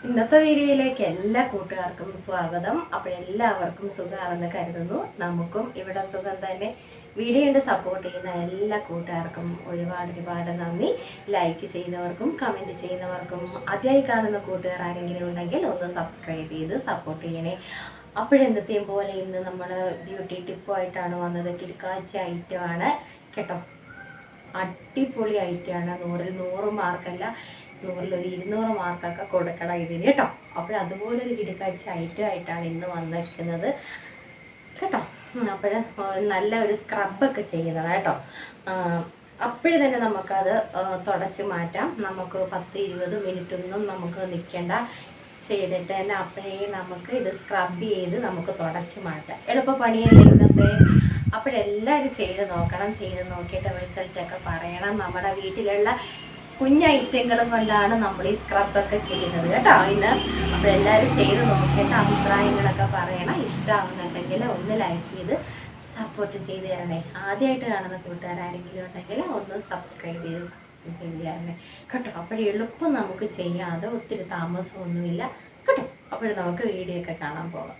ഇന്നത്തെ വീഡിയോയിലേക്ക് എല്ലാ കൂട്ടുകാർക്കും സ്വാഗതം. അപ്പോൾ എല്ലാവർക്കും സുഖമാണെന്ന് കരുതുന്നു. നമുക്കും ഇവിടെ സുഖം തന്നെ. വീഡിയോ കണ്ട് സപ്പോർട്ട് ചെയ്യുന്ന എല്ലാ കൂട്ടുകാർക്കും ഒരുപാട് നന്ദി. ലൈക്ക് ചെയ്യുന്നവർക്കും കമൻറ്റ് ചെയ്യുന്നവർക്കും ആദ്യമായി കാണുന്ന കൂട്ടുകാർ ആരെങ്കിലും ഉണ്ടെങ്കിൽ ഒന്ന് സബ്സ്ക്രൈബ് ചെയ്ത് സപ്പോർട്ട് ചെയ്യണേ. അപ്പോഴെന്നത്തെയും പോലെ ഇന്ന് നമ്മൾ ബ്യൂട്ടി ടിപ്പുമായിട്ടാണ് വന്നത്. കിടക്കാഴ്ച ഐറ്റമാണ് കേട്ടോ. അടിപൊളി ഐറ്റമാണ്. 100ൽ 100 മാർക്കല്ല, 100ൽ ഒരു 200 മാർക്കൊക്കെ കൊടുക്കണം ഇതിന് കേട്ടോ. അപ്പോൾ അതുപോലൊരു കിടക്കാഴ്ച ഐറ്റമായിട്ടാണ് ഇന്ന് വന്നിരിക്കുന്നത് കേട്ടോ. അപ്പോൾ നല്ല ഒരു സ്ക്രബൊക്കെ ചെയ്യുന്നത് കേട്ടോ. അപ്പോഴേ തന്നെ നമുക്കത് തുടച്ച് മാറ്റാം. നമുക്ക് 10-20 മിനിറ്റൊന്നും നമുക്ക് നിൽക്കേണ്ട. ചെയ്തിട്ട് തന്നെ അപ്പോഴേ നമുക്ക് ഇത് സ്ക്രബ് ചെയ്ത് നമുക്ക് തുടച്ച് മാറ്റാം. എളുപ്പ പണിയല്ലേ ഇന്നത്തെ. അപ്പോഴെല്ലാവരും ചെയ്ത് നോക്കണം. ചെയ്ത് നോക്കിയിട്ട് റിസൾട്ടൊക്കെ പറയണം. നമ്മുടെ വീട്ടിലുള്ള ഐറ്റങ്ങളും കൊണ്ടാണ് നമ്മൾ ഈ സ്ക്രബൊക്കെ ചെയ്യുന്നത് കേട്ടോ ഇന്ന്. അപ്പോൾ എല്ലാവരും ചെയ്ത് നോക്കിയിട്ട് അഭിപ്രായങ്ങളൊക്കെ പറയണം. ഇഷ്ടമാകുന്നുണ്ടെങ്കിൽ ഒന്ന് ലൈക്ക് ചെയ്ത് സപ്പോർട്ട് ചെയ്ത് തരണേ. ആദ്യമായിട്ട് കാണുന്ന കൂട്ടുകാരാരെങ്കിലും ഉണ്ടെങ്കിൽ ഒന്ന് സബ്സ്ക്രൈബ് ചെയ്ത് ചെയ്ത് തരണേ കേട്ടോ. അപ്പോൾ എളുപ്പം നമുക്ക് ചെയ്യാതെ ഒത്തിരി താമസമൊന്നുമില്ല കേട്ടോ. അപ്പോൾ നമുക്ക് വീഡിയോ ഒക്കെ കാണാൻ പോകാം.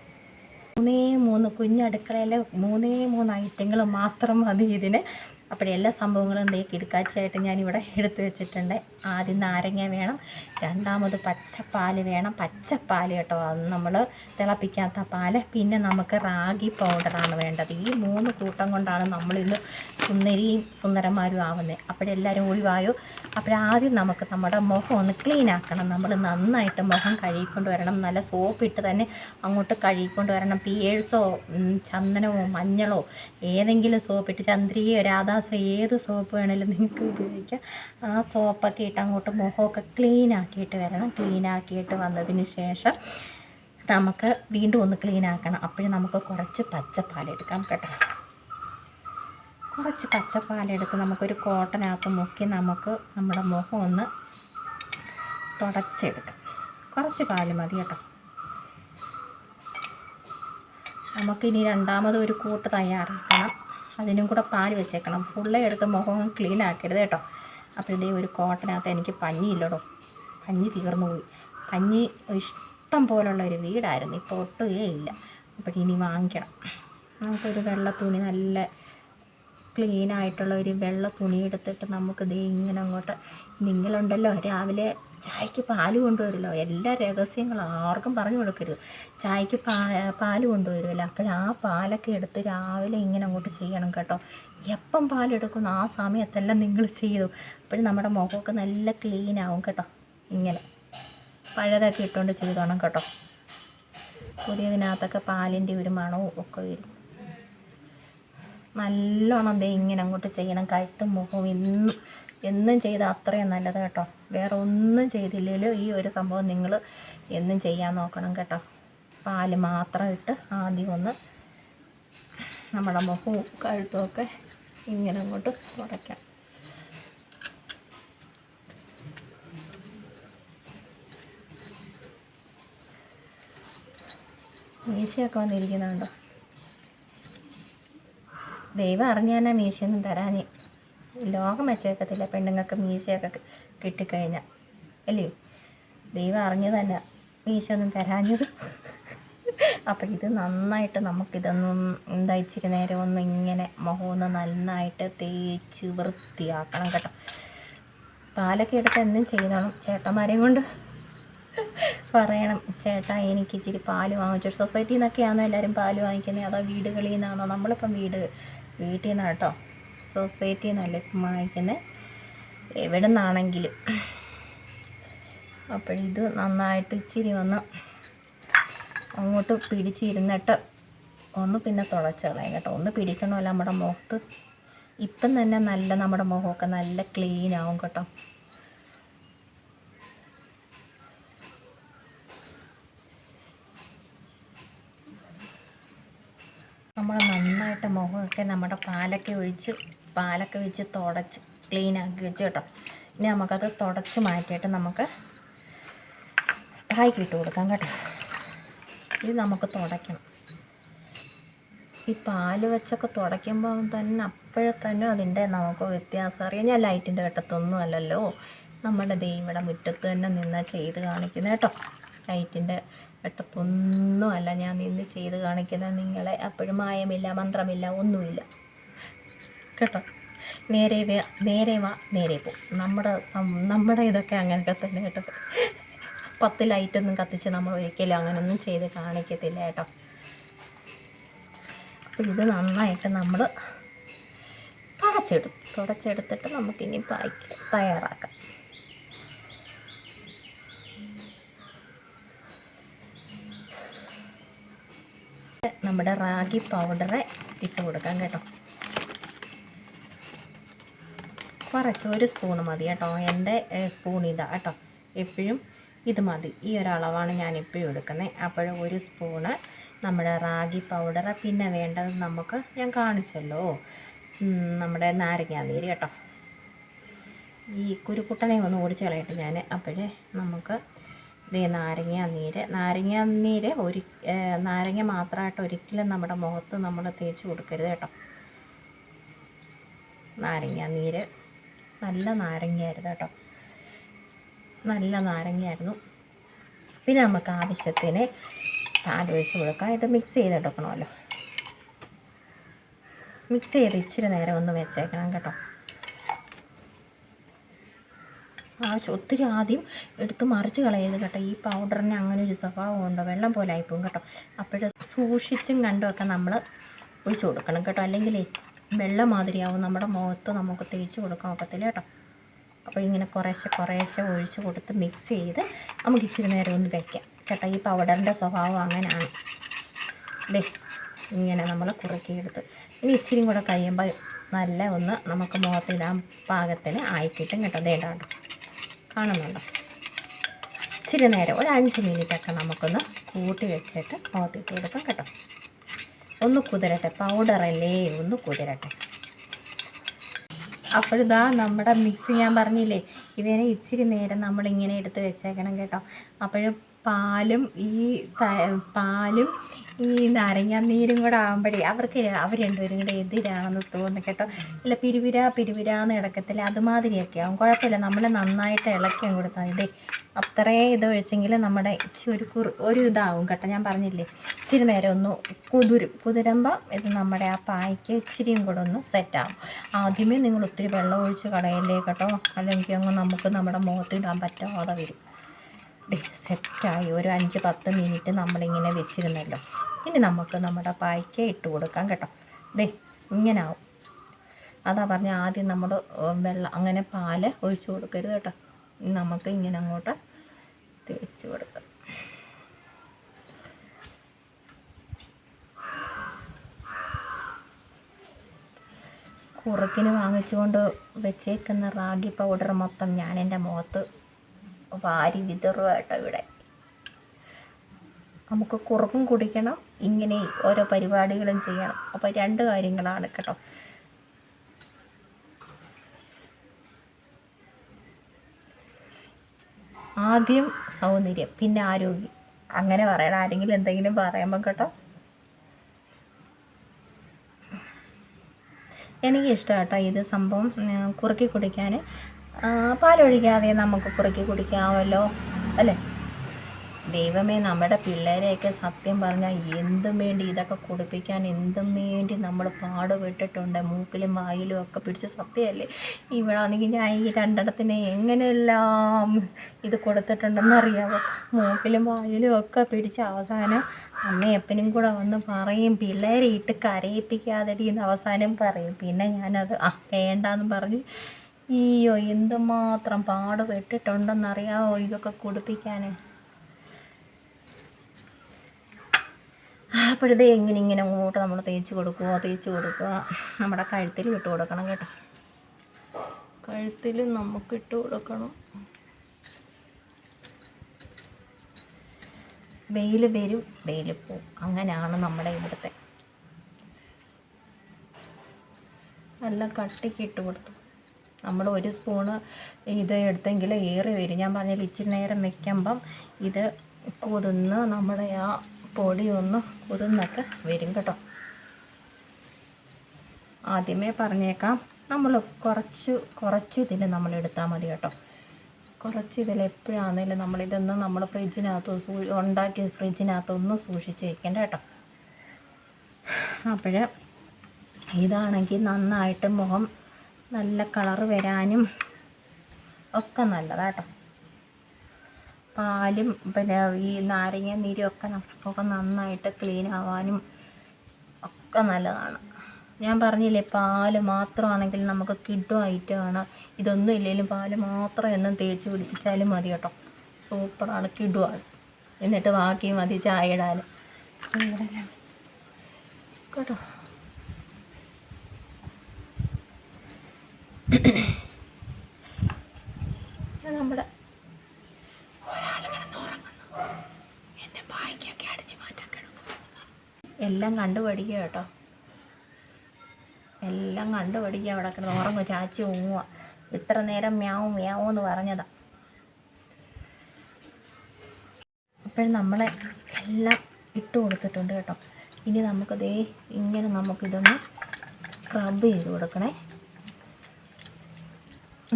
3 കുഞ്ഞടുക്കളയിലെ 3 ഐറ്റങ്ങൾ മാത്രം മതി ഇതിന്. അപ്പോൾ എല്ലാ സംഭവങ്ങളും എന്തെങ്കിലും കിടക്കാഴ്ചയായിട്ട് ഞാനിവിടെ എടുത്തു വെച്ചിട്ടുണ്ട്. ആദ്യം നാരങ്ങ വേണം, രണ്ടാമത് പച്ചപ്പാൽ വേണം. പച്ചപ്പാൽ കേട്ടോ, അത് നമ്മൾ തിളപ്പിക്കാത്ത പാല്. പിന്നെ നമുക്ക് റാഗി പൗഡറാണ് വേണ്ടത്. ഈ 3 കൂട്ടം കൊണ്ടാണ് നമ്മളിന്ന് സുന്ദരിയും സുന്ദരന്മാരും ആവുന്നത്. അപ്പോഴെല്ലാവരും ഒഴിവായോ. അപ്പോഴാദ്യം നമുക്ക് നമ്മുടെ മുഖം ഒന്ന് ക്ലീൻ ആക്കണം. നമ്മൾ നന്നായിട്ട് മുഖം കഴുകിക്കൊണ്ട് വരണം. നല്ല സോപ്പിട്ട് തന്നെ അങ്ങോട്ട് കഴുകിക്കൊണ്ട് വരണം. പിയേഴ്സോ ചന്ദനമോ മഞ്ഞളോ ഏതെങ്കിലും സോപ്പിട്ട്, ചന്ദ്രികയോ രാധാ ഏത് സോപ്പ് വേണമെങ്കിലും നിങ്ങൾക്ക് ഉപയോഗിക്കാം. ആ സോപ്പൊക്കെ ഇട്ട് അങ്ങോട്ട് മുഖമൊക്കെ ക്ലീൻ ആക്കിയിട്ട് വരണം. ക്ലീൻ ആക്കിയിട്ട് വന്നതിന് ശേഷം നമുക്ക് വീണ്ടും ഒന്ന് ക്ലീൻ ആക്കണം. അപ്പോഴും നമുക്ക് കുറച്ച് പച്ചപ്പാലെടുക്കാം കേട്ടോ. കുറച്ച് പച്ചപ്പാലെടുത്ത് നമുക്കൊരു കോട്ടനകത്ത് മുക്കി നമുക്ക് നമ്മുടെ മുഖം ഒന്ന് തുടച്ചെടുക്കാം. കുറച്ച് പാൽ മതി കേട്ടോ. നമുക്കിനി രണ്ടാമത് ഒരു കൂട്ട് തയ്യാറാക്കണം. അതിനും കൂടെ പാൽ വെച്ചേക്കണം. ഫുള്ളേ എടുത്ത് മുഖം ക്ലീൻ ആക്കരുത് കേട്ടോ. അപ്പോൾ ഇതേ ഒരു കോട്ടനകത്ത് എനിക്ക് പഞ്ഞിയില്ലടോ. പഞ്ഞി തീർന്നു പോയി. പഞ്ഞി ഇഷ്ടം പോലുള്ള ഒരു വീടായിരുന്നു, ഇപ്പോൾ ഒട്ടുകയില്ല. അപ്പോൾ ഇനി വാങ്ങിക്കണം. നമുക്കൊരു വെള്ള തുണി, നല്ല ക്ലീനായിട്ടുള്ള ഒരു വെള്ള തുണി എടുത്തിട്ട് നമുക്ക് ദേ ഇങ്ങനെ അങ്ങോട്ട്, നിങ്ങളുണ്ടല്ലോ രാവിലെ ചായക്ക് പാല് കൊണ്ടുവരുമല്ലോ, എല്ലാ രഹസ്യങ്ങളും ആർക്കും പറഞ്ഞു കൊടുക്കരുത്. ചായക്ക് പാല് കൊണ്ടുവരുമല്ലോ, അപ്പോൾ ആ പാലൊക്കെ എടുത്ത് രാവിലെ ഇങ്ങനെ അങ്ങോട്ട് ചെയ്യണം കേട്ടോ. എപ്പം പാലെടുക്കുന്നു ആ സമയത്തെല്ലാം നിങ്ങൾ ചെയ്തു. അപ്പോഴും നമ്മുടെ മുഖമൊക്കെ നല്ല ക്ലീനാവും കേട്ടോ. ഇങ്ങനെ പഴയതൊക്കെ ഇട്ടുകൊണ്ട് ചെയ്തോണം കേട്ടോ. പുതിയതിനകത്തൊക്കെ പാലിൻ്റെ ഒരു മണവും ഒക്കെ വരും. നല്ലോണം ദേ ഇങ്ങനെ അങ്ങോട്ട് ചെയ്യണം. കഴുത്തും മുഖവും എന്നും ചെയ്താൽ അത്രയും നല്ലത് കേട്ടോ. വേറെ ഒന്നും ചെയ്തില്ലെങ്കിലും ഈ ഒരു സംഭവം നിങ്ങൾ എന്നും ചെയ്യാൻ നോക്കണം കേട്ടോ. പാല് മാത്രം ഇട്ട് ആദ്യം ഒന്ന് നമ്മുടെ മുഖവും കഴുത്തുമൊക്കെ ഇങ്ങനെ അങ്ങോട്ട് തുടയ്ക്കാം. മീശയൊക്കെ വന്നിരിക്കുന്നുണ്ടോ. ദൈവം അറിഞ്ഞാൽ മീശയൊന്നും തരാനേ ലോകം വെച്ചേക്കത്തില്ല. പെണ്ണുങ്ങൾക്ക് മീശയൊക്കെ കിട്ടിക്കഴിഞ്ഞാൽ അല്ലയോ. ദൈവം അറിഞ്ഞു തന്നെ മീശയൊന്നും തരാഞ്ഞത്. അപ്പോൾ ഇത് നന്നായിട്ട് നമുക്കിതൊന്നും ഇച്ചിരി നേരം ഒന്ന് ഇങ്ങനെ മുഖമൊന്ന് നന്നായിട്ട് തേച്ച് വൃത്തിയാക്കണം കേട്ടോ. പാലൊക്കെ എടുത്ത് എന്നും ചെയ്തോണം. ചേട്ടന്മാരെയും കൊണ്ട് പറയണം, ചേട്ടാ എനിക്ക് ഇച്ചിരി പാല് വാങ്ങിച്ചു. സൊസൈറ്റിയിൽ നിന്നൊക്കെയാണോ എല്ലാവരും പാല് വാങ്ങിക്കുന്നത്, അതോ വീടുകളിൽ നിന്നാണോ? നമ്മളിപ്പം വീട്ടിൽ നിന്നാണ് കേട്ടോ. സൊസൈറ്റിയിൽ നിന്നല്ലേ വാങ്ങിക്കുന്നത്, എവിടെ നിന്നാണെങ്കിലും. അപ്പോഴിത് നന്നായിട്ട് ഇച്ചിരി ഒന്ന് അങ്ങോട്ട് പിടിച്ചിരുന്നിട്ട് ഒന്ന് പിന്നെ തുടച്ച് കളയാം കേട്ടോ. ഒന്ന് പിടിക്കണമല്ലോ നമ്മുടെ മുഖത്ത്. ഇപ്പം തന്നെ നല്ല നമ്മുടെ മുഖമൊക്കെ നല്ല ക്ലീൻ ആവും കേട്ടോ. നമ്മൾ നന്നായിട്ട് മുഖമൊക്കെ നമ്മുടെ പാലൊക്കെ വെച്ച് തുടച്ച് ക്ലീനാക്കി വെച്ച് കേട്ടോ. ഇനി നമുക്കത് തുടച്ച് മാറ്റിയിട്ട് നമുക്ക് പായ്ക്ക് ഇട്ട് കൊടുക്കാം കേട്ടോ. ഇത് നമുക്ക് തുടയ്ക്കണം. ഈ പാല് വെച്ചൊക്കെ തുടയ്ക്കുമ്പോൾ തന്നെ അപ്പോഴേ തന്നെ അതിൻ്റെ നമുക്ക് വ്യത്യാസം അറിയാം. ഞാൻ ലൈറ്റിൻ്റെ വെട്ടത്തൊന്നും അല്ലല്ലോ, നമ്മുടെ ഇവിടെ മുറ്റത്ത് തന്നെ നിന്നാ ചെയ്ത് കാണിക്കുന്നത് കേട്ടോ. ഹൈറ്റിൻ്റെ വെട്ടത്തൊന്നുമല്ല ഞാൻ നിന്ന് ചെയ്ത് കാണിക്കുന്നത് നിങ്ങളെ. അപ്പോഴും മായമില്ല, മന്ത്രമില്ല, ഒന്നുമില്ല കേട്ടോ. നേരെ വാ നേരെ പോ. നമ്മുടെ ഇതൊക്കെ അങ്ങനെയൊക്കെ തന്നെ കേട്ടോ. 10 ലൈറ്റൊന്നും കത്തിച്ച് നമ്മൾ ഒരിക്കലും അങ്ങനെയൊന്നും ചെയ്ത് കാണിക്കത്തില്ല കേട്ടോ. അപ്പോൾ ഇത് നന്നായിട്ട് നമ്മൾ തുടച്ചെടുത്തിട്ട് നമുക്കിനി തയ്യാറാക്കാം. നമ്മുടെ റാഗി പൗഡറ് ഇട്ട് കൊടുക്കാം കേട്ടോ. കുറച്ച് 1 സ്പൂൺ മതി കേട്ടോ. എൻ്റെ സ്പൂൺ ഇതാ കേട്ടോ. എപ്പോഴും ഇത് മതി. ഈ ഒരളവാണ് ഞാൻ എപ്പോഴും എടുക്കുന്നത്. അപ്പോൾ 1 സ്പൂണ് നമ്മുടെ റാഗി പൗഡർ. പിന്നെ വേണ്ടത് നമുക്ക് ഞാൻ കാണിച്ചല്ലോ നമ്മുടെ നാരങ്ങാനീര് കേട്ടോ. ഈ കുരുക്കുട്ടനെ ഒന്ന് ഓടിച്ച് കളയട്ടെ ഞാൻ. അപ്പോഴേ നമുക്ക് നാരങ്ങാനീര് നാരങ്ങ മാത്രമായിട്ട് ഒരിക്കലും നമ്മുടെ മുഖത്ത് നമ്മൾ തേച്ച് കൊടുക്കരുത് കേട്ടോ. നാരങ്ങാനീര് നല്ല നാരങ്ങയായിരുന്നു കേട്ടോ. നല്ല നാരങ്ങയായിരുന്നു. പിന്നെ നമുക്ക് ആവശ്യത്തിന് പാലൊഴിച്ച് കൊടുക്കാം. ഇത് മിക്സ് ചെയ്തെടുക്കണമല്ലോ. മിക്സ് ചെയ്ത് ഇച്ചിരി നേരം ഒന്ന് വെച്ചേക്കണം കേട്ടോ. ഒത്തിരി ആദ്യം എടുത്ത് മറിച്ച് കളയരുത് കേട്ടോ. ഈ പൗഡറിന് അങ്ങനെ ഒരു സ്വഭാവമുണ്ടോ, വെള്ളം പോലെ ആയിപ്പോവും കേട്ടോ. അപ്പോൾ സൂക്ഷിച്ചും കണ്ടുമൊക്കെ നമ്മൾ ഒഴിച്ച് കൊടുക്കണം കേട്ടോ. അല്ലെങ്കിൽ വെള്ളം മാതിരിയാവും നമ്മുടെ മുഖത്ത് നമുക്ക് തേച്ച് കൊടുക്കാൻ ഒക്കത്തില്ല കേട്ടോ. അപ്പോൾ ഇങ്ങനെ കുറേശ്ശെ ഒഴിച്ച് കൊടുത്ത് മിക്സ് ചെയ്ത് നമുക്ക് ഇച്ചിരി നേരം ഒന്ന് വയ്ക്കാം കേട്ടോ. ഈ പൗഡറിൻ്റെ സ്വഭാവം അങ്ങനെയാണ്. ഇങ്ങനെ നമ്മൾ കുറുക്കിയെടുത്ത് ഇനി ഇച്ചിരി കൂടെ കഴിയുമ്പോൾ നല്ല ഒന്ന് നമുക്ക് മുഖത്തിടാൻ പാകത്തിന് ആയിക്കിട്ടും കേട്ടോ. ദേണ്ടാണ്ടോ കാണുന്നുണ്ടോ? ഇച്ചിരി നേരം ഒരു 5 മിനിറ്റൊക്കെ നമുക്കൊന്ന് കൂട്ടി വെച്ചിട്ട് മുഖത്തിട്ട് കൊടുക്കാം കേട്ടോ. ഒന്ന് കുതിരട്ടെ, പൗഡറല്ലേ, ഒന്ന് കുതിരട്ടെ. അപ്പോഴിതാ നമ്മുടെ മിക്സ് ഞാൻ പറഞ്ഞില്ലേ, ഇവനെ ഇച്ചിരി നേരം നമ്മളിങ്ങനെ എടുത്ത് വെച്ചേക്കണം കേട്ടോ. അപ്പോഴും പാലും ഈ നാരങ്ങാനീരും കൂടെ ആകുമ്പോഴേ അവർ രണ്ടുപേരും കൂടെ എതിരാണെന്ന് തോന്നുന്നു കേട്ടോ. ഇല്ല പിരിവിരാന്ന് കിടക്കത്തില്ല, അതുമാതിരിയൊക്കെ ആവും. കുഴപ്പമില്ല, നമ്മൾ നന്നായിട്ട് ഇളക്കിയും കൊടുത്താൽ മതി. അത്രയും ഇത് ഒഴിച്ചെങ്കിൽ നമ്മുടെ ഇച്ചിരി ഒരു ഇതാവും കേട്ടോ. ഞാൻ പറഞ്ഞില്ലേ, ഇച്ചിരി നേരം ഒന്ന് കുതിരുമ്പോൾ ഇത് നമ്മുടെ ആ പായ്ക്ക് ഇച്ചിരിയും കൂടെ ഒന്ന് സെറ്റാകും. ആദ്യമേ നിങ്ങൾ ഒത്തിരി വെള്ളം ഒഴിച്ച് കളയല്ലേ കേട്ടോ, അല്ലെങ്കിൽ അങ്ങ് നമുക്ക് നമ്മുടെ മുഖത്തിടാൻ പറ്റാതെ വരും. സെറ്റായി. ഒരു 5-10 മിനിറ്റ് നമ്മളിങ്ങനെ വെച്ചിരുന്നല്ലോ. ഇനി നമുക്ക് നമ്മുടെ പായ്ക്ക് ഇട്ട് കൊടുക്കാം കേട്ടോ. ഇങ്ങനെ ആവും. അതാ പറഞ്ഞ ആദ്യം നമ്മൾ വെള്ളം അങ്ങനെ പാല് ഒഴിച്ച് കൊടുക്കരുത് കേട്ടോ. നമുക്ക് ഇങ്ങനെ അങ്ങോട്ട് തേച്ച് കൊടുക്കാം. കുറുക്കിന് വാങ്ങിച്ചുകൊണ്ട് വെച്ചേക്കുന്ന റാഗി പൗഡർ മൊത്തം ഞാൻ എൻ്റെ മുഖത്ത് വാരി വിതറുക കേട്ടോ. ഇവിടെ നമുക്ക് കുറുക്കും കുടിക്കണം, ഇങ്ങനെ ഓരോ പരിപാടികളും ചെയ്യണം. അപ്പോൾ 2 കാര്യങ്ങളാണ് കേട്ടോ. ആദ്യം സൗന്ദര്യം, പിന്നെ ആരോഗ്യം, അങ്ങനെ പറയണം. ആരെങ്കിലും എന്തെങ്കിലും പറയുമ്പോൾ കേട്ടോ. എനിക്കിഷ്ടം കേട്ടോ ഇത് സംഭവം. കുറുക്കി കുടിക്കാൻ പാലൊഴിക്കാതെ നമുക്ക് കുറുക്കി കുടിക്കാമല്ലോ അല്ലേ. ദൈവമേ, നമ്മുടെ പിള്ളേരെയൊക്കെ സത്യം പറഞ്ഞാൽ എന്തും വേണ്ടി ഇതൊക്കെ കുടിപ്പിക്കാൻ എന്തും വേണ്ടി നമ്മൾ പാടുപെട്ടിട്ടുണ്ട്. മൂക്കിലും വായിലും ഒക്കെ പിടിച്ച്, സത്യമല്ലേ. ഇവിടെ ആണെങ്കിൽ ഞാൻ ഈ 2 എങ്ങനെയെല്ലാം ഇത് കൊടുത്തിട്ടുണ്ടെന്നറിയാമോ. മൂക്കിലും വായിലും ഒക്കെ പിടിച്ച് അവസാനം അമ്മയപ്പനും കൂടെ വന്ന് പറയും, പിള്ളേരെ ഇട്ട് കരയിപ്പിക്കാതെടിയെന്ന് അവസാനം പറയും. പിന്നെ ഞാനത് വേണ്ടാന്ന് പറഞ്ഞ് അയ്യോ എന്തുമാത്രം പാടുപെട്ടിട്ടുണ്ടെന്നറിയാമോ ഇതൊക്കെ കുടിപ്പിക്കാൻ. അപ്പോഴത്തെ ഇങ്ങനെ അങ്ങോട്ട് നമ്മൾ തേച്ച് കൊടുക്കുക. നമ്മുടെ കഴുത്തിൽ ഇട്ട് കൊടുക്കണം കേട്ടോ. കഴുത്തിൽ നമുക്ക് ഇട്ട് കൊടുക്കണം. വെയിൽ വരും, വെയിൽ പോവും, അങ്ങനെയാണ് നമ്മുടെ ഇവിടുത്തെ. നല്ല കട്ടിക്ക് ഇട്ട് കൊടുത്തു. നമ്മൾ 1 സ്പൂണ് ഇത് എടുത്തെങ്കിൽ ഏറി വരും. ഞാൻ പറഞ്ഞാൽ ഇച്ചിരി നേരം വെക്കുമ്പം ഇത് കുതിർന്ന് നമ്മുടെ ആ പൊടി ഒന്ന് കുതിർന്നൊക്കെ വരും കേട്ടോ. ആദ്യമേ പറഞ്ഞേക്കാം, നമ്മൾ കുറച്ച് ഇതിൽ നമ്മൾ എടുത്താൽ മതി കേട്ടോ. കുറച്ച് ഇതിൽ എപ്പോഴാണെങ്കിലും നമ്മളിതൊന്നും നമ്മൾ ഫ്രിഡ്ജിനകത്ത് ഉണ്ടാക്കി ഫ്രിഡ്ജിനകത്തൊന്നും സൂക്ഷിച്ച് വയ്ക്കേണ്ട കേട്ടോ. അപ്പോൾ ഇതാണെങ്കിൽ നന്നായിട്ട് മുഖം നല്ല കളറ് വരാനും ഒക്കെ നല്ലതാട്ടോ. പാലും പിന്നെ ഈ നാരങ്ങ നീരും ഒക്കെ നമുക്കൊക്കെ നന്നായിട്ട് ക്ലീൻ ആവാനും ഒക്കെ നല്ലതാണ്. ഞാൻ പറഞ്ഞില്ലേ, പാല് മാത്രമാണെങ്കിൽ നമുക്ക് കിഡ്ഡും ഐറ്റമാണ്. ഇതൊന്നും ഇല്ലെങ്കിലും പാല് മാത്രം എന്നും തേച്ച് പിടിപ്പിച്ചാലും മതി കേട്ടോ. സൂപ്പറാണ്, കിഡുവാണ്. എന്നിട്ട് ബാക്കി മതി ചായ ഇടാൻ കേട്ടോ. നമ്മുടെ ഒരാൾ കിടന്നുറങ്ങുന്നു, എന്നെ ബായിക്കൊക്കെ അടിച്ച് മാറ്റാൻ കിടക്കും. എല്ലാം കണ്ടുപഠിക്കുക കേട്ടോ, എല്ലാം കണ്ടുപഠിക്കുക. അവിടെ കിടന്ന് ഉറങ്ങുക, ചാച്ചി ഊങ്ങുക. ഇത്ര നേരം മ്യാവും മ്യാവും എന്ന് പറഞ്ഞതാണ്. അപ്പോഴും നമ്മളെ എല്ലാം ഇട്ട് കൊടുത്തിട്ടുണ്ട് കേട്ടോ. ഇനി നമുക്കതേ ഇങ്ങനെ നമുക്കിതൊന്ന് സ്ക്രബ് ചെയ്ത് കൊടുക്കണേ.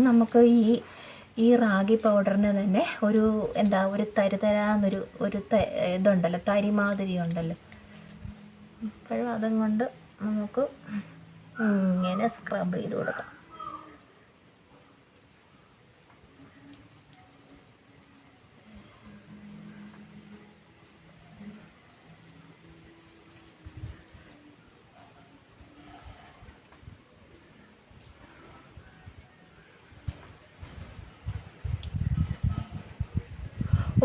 നമുക്ക് ഈ റാഗി പൗഡറിന് തന്നെ ഒരു ഒരു തരിതരാന്നൊരു ഇതുണ്ടല്ലോ, തരിമാതിരി ഉണ്ടല്ലോ. ഇപ്പോഴും അതും കൊണ്ട് നമുക്ക് ഇങ്ങനെ സ്ക്രബ് ചെയ്ത് കൊടുക്കാം.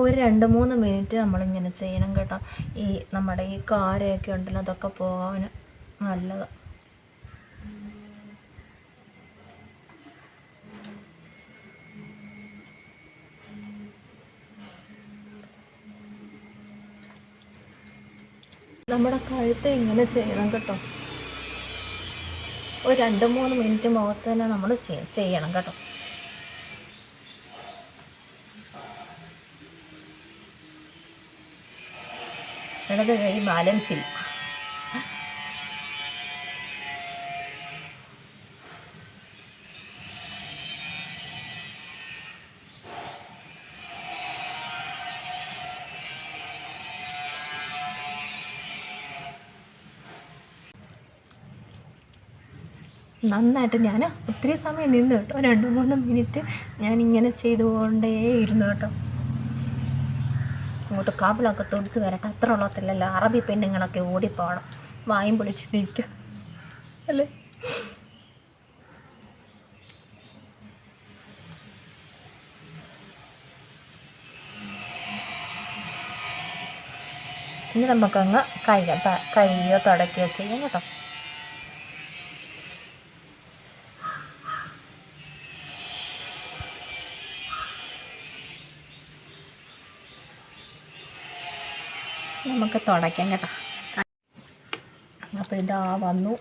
ഒരു 2-3 മിനിറ്റ് നമ്മളിങ്ങനെ ചെയ്യണം കേട്ടോ. ഈ നമ്മുടെ ഈ കാരയൊക്കെ ഉണ്ടല്ലോ, അതൊക്കെ പോകാൻ നല്ലതാണ്. നമ്മുടെ കഴുത്ത് ഇങ്ങനെ ചെയ്യണം കേട്ടോ. ഒരു 2-3 മിനിറ്റ് മുഖത്ത് തന്നെ നമ്മൾ ചെയ്യണം കേട്ടോ. ഇടത് കൈ ബാലൻസ് ഇല്ല. നന്നായിട്ട് ഞാൻ ഒത്തിരി സമയം നിന്ന് കേട്ടോ. 2-3 മിനിറ്റ് ഞാനിങ്ങനെ ചെയ്തുകൊണ്ടേ ഇരുന്നു കേട്ടോ. അങ്ങോട്ട് കാബിളൊക്കെ തൊടുത്ത് വരട്ടെ. അത്ര ഉള്ളത്തില്ലല്ലോ, അറബി പെണ്ണുങ്ങളൊക്കെ ഓടിപ്പോകണം, വായും പൊളിച്ച് നിൽക്കുക അല്ലേ. ഇനി നമുക്കങ്ങ് കൈയോ തുടക്കുകയോ ചെയ്യാം കേട്ടോ. നമുക്ക് തുടയ്ക്കാം കേട്ടോ. അപ്പോൾ ഇതാ വന്നു.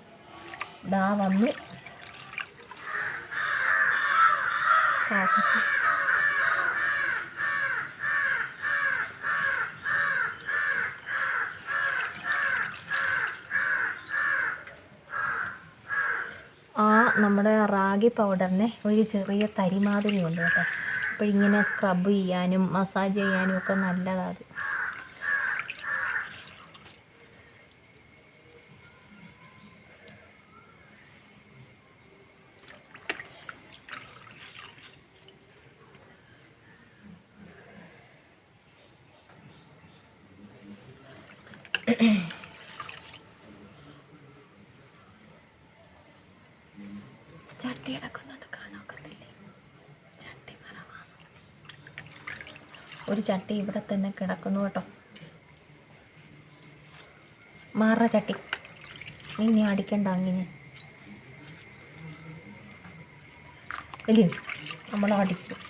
നമ്മുടെ റാഗി പൗഡറിന് ഒരു ചെറിയ തരിമാതിരി ഉണ്ട് കേട്ടോ. അപ്പോൾ ഇങ്ങനെ സ്ക്രബ് ചെയ്യാനും മസാജ് ചെയ്യാനും ഒക്കെ നല്ലതാണ്. ചട്ടി കിടക്കുന്നുണ്ട്, കാണാക്കത്തില്ലേ? ചട്ടി മറവാണ്. ഒരു ചട്ടി ഇവിടെ തന്നെ കിടക്കുന്നു കേട്ടോ. മാറ ചട്ടി, ഇനി അടിക്കണ്ട അങ്ങനെ അല്ലേ, നമ്മൾ അടിക്കും.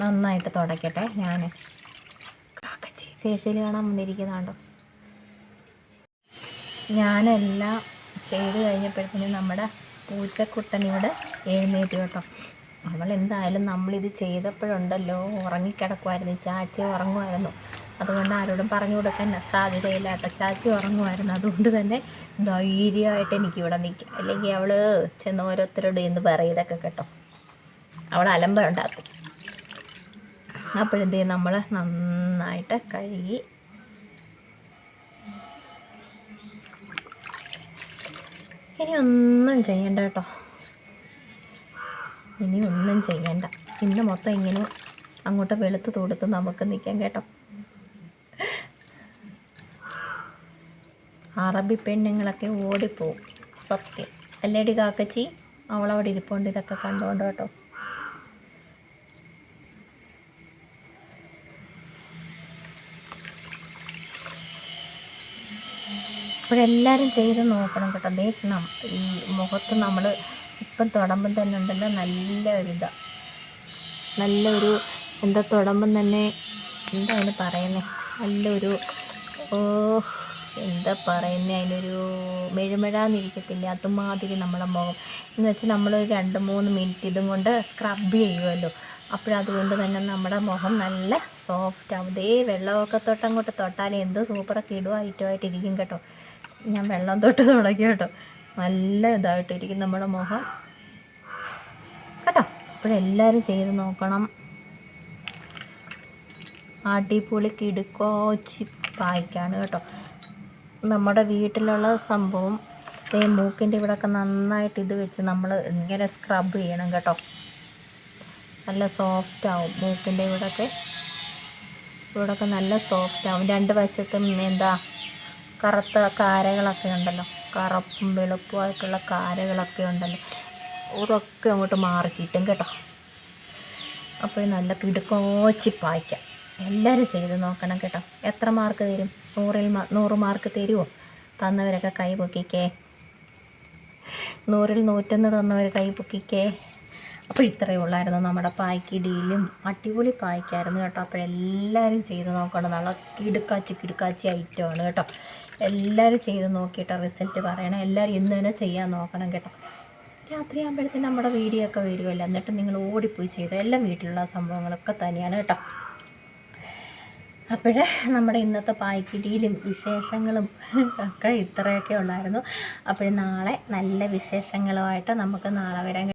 നന്നായിട്ട് തുടയ്ക്കട്ടെ. ഞാൻ ഫേഷ്യൽ കാണാൻ വന്നിരിക്കുന്നതാണ്ടോ. ഞാനെല്ലാം ചെയ്ത് കഴിഞ്ഞപ്പോഴത്തേനും നമ്മുടെ പൂച്ചക്കുട്ടൻ ഇവിടെ എഴുന്നേറ്റ് കേട്ടോ. അവൾ എന്തായാലും നമ്മളിത് ചെയ്തപ്പോഴുണ്ടല്ലോ ഉറങ്ങിക്കിടക്കുമായിരുന്നു, ചാച്ചി ഉറങ്ങുമായിരുന്നു. അതുകൊണ്ട് ആരോടും പറഞ്ഞു കൊടുക്കാൻ സാധ്യതയില്ല കേട്ടോ. ചാച്ചി ഉറങ്ങുമായിരുന്നു, അതുകൊണ്ട് തന്നെ ധൈര്യമായിട്ട് എനിക്കിവിടെ നിൽക്കാം. അല്ലെങ്കിൽ അവൾ ചെന്ന് ഓരോരുത്തരോട് എന്ന് പറയതൊക്കെ കേട്ടോ, അവൾ അലമ്പ ഉണ്ടാക്കും. അപ്പോഴെന്ത് ചെയ്യും, നമ്മൾ നന്നായിട്ട് കഴുകി ഇനി ഒന്നും ചെയ്യണ്ട കേട്ടോ, ഇനി ഒന്നും ചെയ്യണ്ട. ഇന്ന് മൊത്തം ഇങ്ങനെ അങ്ങോട്ട് വെളുത്ത് തൊടുത്ത് നമുക്ക് നിൽക്കാം കേട്ടോ. അറബി പെണ്ണുങ്ങളൊക്കെ ഓടിപ്പോവും, സത്യം അല്ലേടി കാക്കച്ചി? അവളവിടെ ഇരിപ്പുണ്ട് ഇതൊക്കെ കണ്ടുകൊണ്ട് കേട്ടോ. അപ്പോഴെല്ലാവരും ചെയ്ത് നോക്കണം കേട്ടോ. ദേക്കണം ഈ മുഖത്ത് നമ്മൾ ഇപ്പം തുടമ്പം തന്നെ ഉണ്ടല്ലോ നല്ലൊരു എന്താ തുടമ്പം തന്നെ എന്താ അതിന് പറയുന്നത്, നല്ലൊരു എന്താ പറയുന്നത്, അതിനൊരു മെഴുമെഴാന്നിരിക്കത്തില്ല, അതുമാതിരി നമ്മളെ മുഖം എന്ന് വെച്ചാൽ നമ്മൾ 2-3 മിനിറ്റ് ഇതും കൊണ്ട് സ്ക്രബ് ചെയ്യുമല്ലോ. അപ്പോഴതുകൊണ്ട് തന്നെ നമ്മുടെ മുഖം നല്ല സോഫ്റ്റ് ആവും. ഇതേ വെള്ളമൊക്കെ തൊട്ടങ്ങോട്ട് തൊട്ടാലേ എന്ത് സൂപ്പറൊക്കെ ഐറ്റമായിട്ടിരിക്കും കേട്ടോ. ഞാൻ വെള്ളം തൊട്ട് തുടങ്ങി കേട്ടോ, നല്ല ഇതായിട്ടിരിക്കും നമ്മുടെ മുഖം കേട്ടോ. അപ്പോഴെല്ലാവരും ചെയ്ത് നോക്കണം. അടിപൊളി കിടുക്കോച്ചി പായ്ക്കാണ് കേട്ടോ. നമ്മുടെ വീട്ടിലുള്ള സംഭവം മൂക്കിൻ്റെ ഇവിടെയൊക്കെ നന്നായിട്ട് ഇത് വെച്ച് നമ്മൾ ഇങ്ങനെ സ്ക്രബ് ചെയ്യണം കേട്ടോ. നല്ല സോഫ്റ്റ് ആവും മൂക്കിൻ്റെ ഇവിടെയൊക്കെ നല്ല സോഫ്റ്റ് ആവും. 2 വശത്തും എന്താ കറുത്ത കാരകളൊക്കെ ഉണ്ടല്ലോ, കറുപ്പും വെളുപ്പുമായിട്ടുള്ള കാരകളൊക്കെ ഉണ്ടല്ലോ, അതൊക്കെ അങ്ങോട്ട് മാറി കിട്ടും കേട്ടോ. അപ്പോൾ നല്ല കിടുക്കോച്ചി പായ്ക്കാം. എല്ലാവരും ചെയ്ത് നോക്കണം കേട്ടോ. എത്ര മാർക്ക് തരും? 100 മാർക്ക് തരുമോ? തന്നവരൊക്കെ കൈ പൊക്കിക്കേ. 100-ൽ 101 തന്നവർ കൈ പൊക്കിക്കേ. അപ്പോൾ ഇത്രയേ ഉള്ളായിരുന്നു നമ്മുടെ പായ്ക്കിടിയിലും. അടിപൊളി പായ്ക്കായിരുന്നു കേട്ടോ. അപ്പോൾ എല്ലാവരും ചെയ്ത് നോക്കണം. നല്ല കിടുക്കാച്ചി ഐറ്റമാണ് കേട്ടോ. എല്ലാവരും ചെയ്ത് നോക്കിയിട്ട് റിസൾട്ട് പറയണം. എല്ലാവരും ഇന്ന് തന്നെ ചെയ്യാൻ നോക്കണം കേട്ടോ. രാത്രി ആകുമ്പോഴത്തേന് നമ്മുടെ വീഡിയോ ഒക്കെ വരുമല്ലോ, എന്നിട്ട് നിങ്ങൾ ഓടിപ്പോയി ചെയ്തോ. എല്ലാം വീട്ടിലുള്ള സംഭവങ്ങളൊക്കെ തന്നെയാണ് കേട്ടോ. അപ്പോഴേ നമ്മുടെ ഇന്നത്തെ പായ്ക്കിടിയിലും വിശേഷങ്ങളും ഒക്കെ ഇത്രയൊക്കെ ഉള്ളായിരുന്നു. അപ്പോൾ നാളെ നല്ല വിശേഷങ്ങളുമായിട്ട് നമുക്ക് നാളെ വരാൻ